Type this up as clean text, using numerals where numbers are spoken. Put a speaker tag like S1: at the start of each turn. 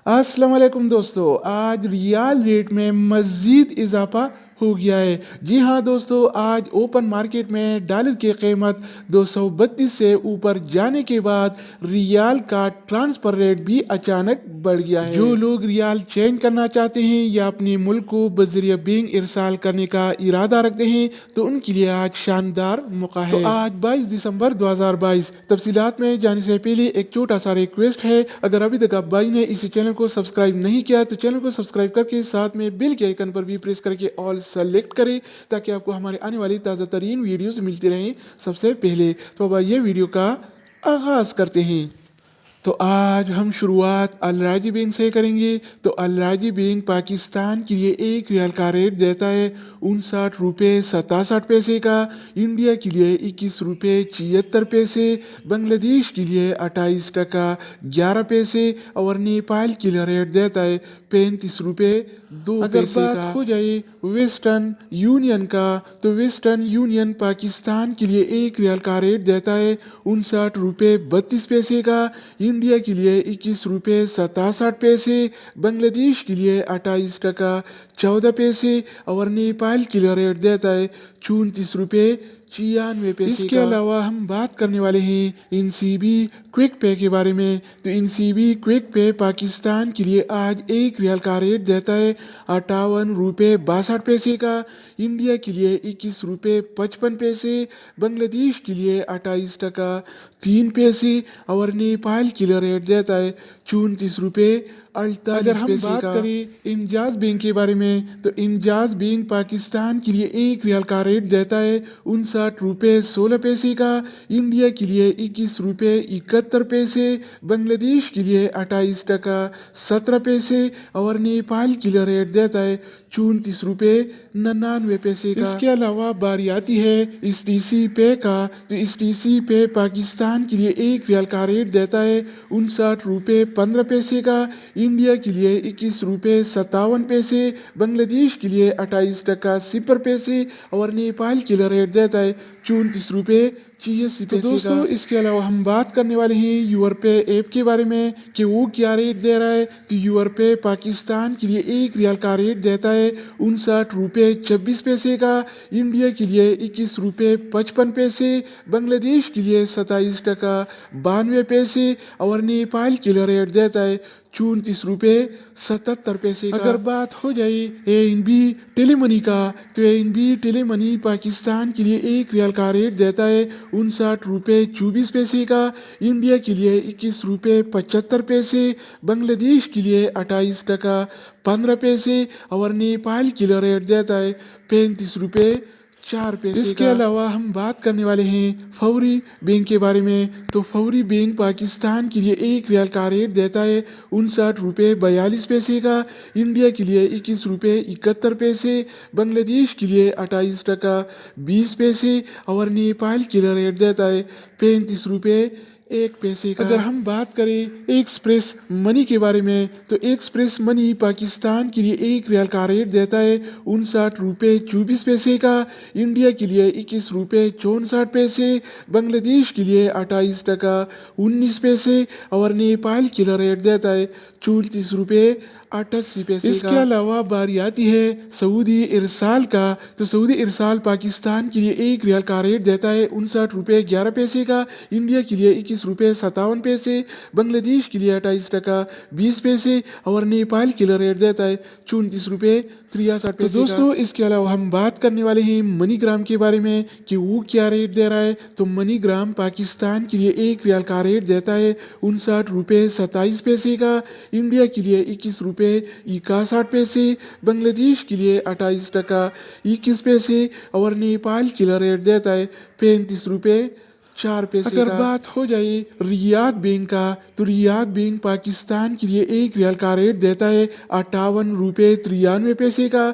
S1: अस्सलाम वालेकुम दोस्तों, आज रियाल रेट में मज़ीद इजाफा हो गया है। जी हाँ दोस्तों, आज ओपन मार्केट में डॉलर की कीमत 232 से ऊपर जाने के बाद रियाल का ट्रांसफर रेट भी अचानक बढ़ गया है। जो लोग रियाल चेंज करना चाहते हैं या अपने मुल्क को बज़रिया बैंक इरसाल करने का इरादा रखते हैं तो उनके लिए आज शानदार मौका है। तो आज 22 दिसंबर 2022। तफसीलात में जाने से पहले एक छोटा सा रिक्वेस्ट है, अगर अभी तक आप भाई ने इस चैनल को सब्सक्राइब नहीं किया तो चैनल को सब्सक्राइब करके साथ में बेल के आइकन पर भी प्रेस करके ऑल सेलेक्ट करें ताकि आपको हमारे आने वाली ताज़ा तरीन वीडियोस मिलती रहें सबसे पहले। तो अब ये वीडियो का आगाज करते हैं। तो आज हम शुरुआत अल राजी बैंक से करेंगे। तो अल राजी बैंक पाकिस्तान के लिए एक रियाल का रेट देता है 59 रुपये 67 पैसे का, इंडिया के लिए 21 रुपये 76 पैसे, बांग्लादेश के लिए 28 टका 11 पैसे और नेपाल के लिए रेट देता है 35 रुपये 2 पैसे। अगर बात हो जाए वेस्टर्न यूनियन का, तो वेस्टर्न यूनियन पाकिस्तान के लिए एक रियाल का रेट देता है 59 रुपये 32 पैसे का, इंडिया के लिए 21 रुपये 67 पैसे, बांग्लादेश के लिए 28 टका 14 पैसे और नेपाल के लिए रेट देता है 34 रुपये 96 पैसे। इसके अलावा हम बात करने वाले हैं एनसीबी क्विक पे के बारे में। तो एनसीबी क्विक पे पाकिस्तान के लिए आज एक रियाल का रेट देता है 58 रुपये 62 पैसे का, इंडिया के लिए 21 रुपये 55 पैसे, बांग्लादेश के लिए 28 टका 3 पैसे और नेपाल के लिए रेट देता है 34 रुपये 48 पैसे। अगर हम बात करें इंजाज बैंक के बारे में, तो इंजाज बैंक पाकिस्तान के लिए एक रियाल का रेट देता है 59 रुपये 16 पैसे का, इंडिया के लिए 21 रुपये 71 पैसे, बांग्लादेश के लिए 28 टका 17 पैसे और नेपाल के लिए रेट देता है 34 रुपये 99 पैसे का। इसके अलावा बारी आती है एसटीसी पे का। तो एसटीसी पे पाकिस्तान के लिए एक रियाल का रेट देता है 59 रुपये 15 पैसे का, इंडिया के लिए 21 रुपये 57 पैसे, बांग्लादेश के लिए 28 टका 0 पैसे और नेपाल के लिए रेट देता है 34 रुपये 86 पैसे। तो दोस्तों इसके अलावा हम बात करने वाले हैं यूर पे ऐप के बारे में कि वो क्या रेट दे रहा है। तो यूर पे पाकिस्तान के लिए एक रियाल का रेट देता है 59 रुपये 26 पैसे का, इंडिया के लिए 21 रुपये 55 पैसे, बांग्लादेश के लिए 27 टका 92 पैसे और नेपाल के लिए रेट देता है 34 रुपये 77 पैसे का। अगर बात हो जाए एएनबी टेलीमनी का, तो एएनबी टेलीमनी पाकिस्तान के लिए एक रियाल का रेट देता है 59 रुपये 24 पैसे का, इंडिया के लिए 21 रुपये 75 पैसे, बांग्लादेश के लिए 28 टका 15 पैसे और नेपाल के लिए रेट देता है 35 रुपये 4 पैसे। इसके अलावा हम बात करने वाले हैं फौरी बैंक के बारे में। तो फौरी बैंक पाकिस्तान के लिए एक रियाल का रेट देता है 59 रुपये 42 पैसे का, इंडिया के लिए 21 रुपये 71 पैसे, बांग्लादेश के लिए 28 टका 20 पैसे और नेपाल के लिए रेट देता है 35 रुपये 1 पैसे का। अगर हम बात करें एक्सप्रेस मनी के बारे में, तो एक्सप्रेस मनी पाकिस्तान के लिए एक रियाल का रेट देता है 59 रुपये 24 पैसे का, इंडिया के लिए 21 रुपये 64 पैसे, बांग्लादेश के लिए 28 टका 19 पैसे और नेपाल के लिए रेट देता है 34 रुपये 88 पैसे। इसके अलावा बारी आती है सऊदी इरसाल का। तो सऊदी इरसाल पाकिस्तान के लिए एक रियाल का रेट देता है 59 रुपये 11 पैसे का, इंडिया के लिए 21 रुपये 57 पैसे, बांग्लादेश के लिए 28 टका 20 पैसे और नेपाल के लिए रेट देता है 34 रुपये 63 पैसे। तो दोस्तों इसके अलावा हम बात करने वाले हैं मनीग्राम के बारे में कि वो क्या रेट दे रहा है। तो मनीग्राम पाकिस्तान के लिए एक रियाल का रेट देता है 59 रुपये 27 पैसे का, इंडिया के लिए 21 रुपये 61 पैसे, बांग्लादेश के लिए 28 टका 21 पैसे और नेपाल के लिए रेट देता है 35 रुपये 4 पैसे। अगर बात हो जाए रियाद बैंक का, तो रियाद बैंक पाकिस्तान के लिए एक रियाल का रेट देता है 58 रुपये 93 पैसे का,